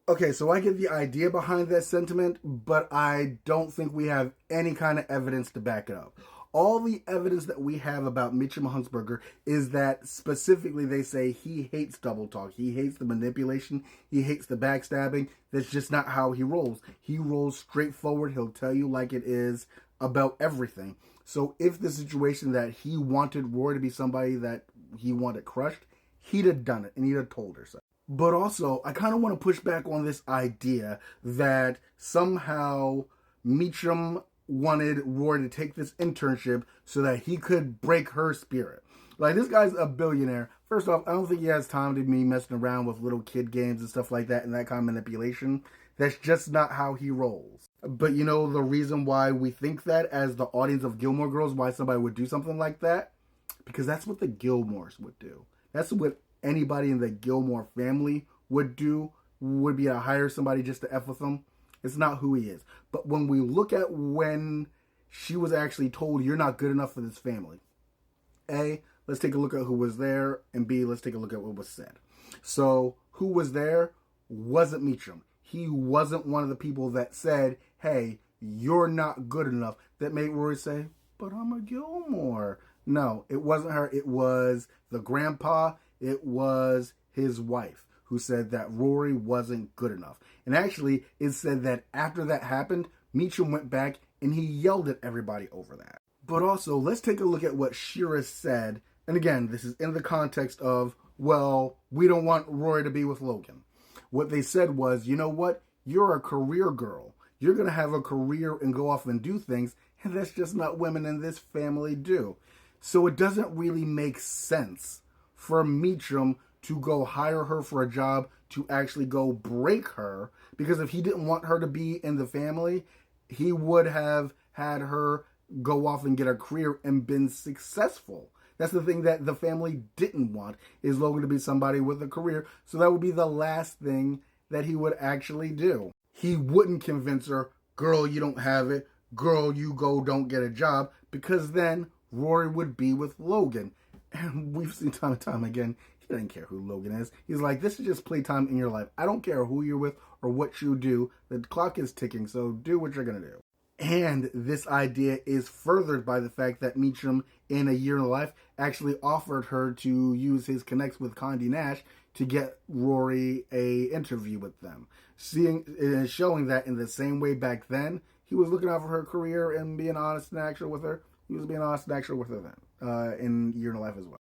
Okay, so I get the idea behind that sentiment, but I don't think we have any kind of evidence to back it up. All the evidence that we have about Mitchum Huntsberger is that specifically they say he hates double talk. He hates the manipulation. He hates the backstabbing. That's just not how he rolls. He rolls straightforward. He'll tell you like it is about everything. So if the situation that he wanted Roy to be somebody that he wanted crushed, he'd have done it and he'd have told her so. But also, I kind of want to push back on this idea that somehow Meacham wanted Roy to take this internship so that he could break her spirit. Like, this guy's a billionaire. First off, I don't think he has time to be messing around with little kid games and stuff like that and that kind of manipulation. That's just not how he rolls. But you know the reason why we think that as the audience of Gilmore Girls, why somebody would do something like that? Because that's what the Gilmores would do. That's what anybody in the Gilmore family would do, would be to hire somebody just to F with them. It's not who he is. But when we look at when she was actually told, you're not good enough for this family. A, let's take a look at who was there. And B, let's take a look at what was said. So who was there wasn't Meacham. He wasn't one of the people that said, hey, you're not good enough. That made Rory say, but I'm a Gilmore. No, it wasn't her. It was the grandpa. It was his wife who said that Rory wasn't good enough. And actually, it said that after that happened, Meacham went back and he yelled at everybody over that. But also, let's take a look at what Shira said. And again, this is in the context of, well, we don't want Rory to be with Logan. What they said was, you know what? You're a career girl. You're going to have a career and go off and do things. And that's just not women in this family do. So it doesn't really make sense for Meacham to go hire her for a job to actually go break her, because if he didn't want her to be in the family, he would have had her go off and get a career and been successful. That's the thing that the family didn't want, is Logan to be somebody with a career. So that would be the last thing that he would actually do. He wouldn't convince her, girl, you don't have it. Girl, you go don't get a job, because then Rory would be with Logan. And we've seen time and time again, he doesn't care who Logan is. He's like, this is just playtime in your life. I don't care who you're with or what you do. The clock is ticking, so do what you're going to do. And this idea is furthered by the fact that Meacham, in A Year in the Life, actually offered her to use his connects with Condé Nast to get Rory a interview with them. Showing that in the same way back then, he was looking out for her career and being honest and actual with her. He was being honest and actual with her then, in Year in the Life as well.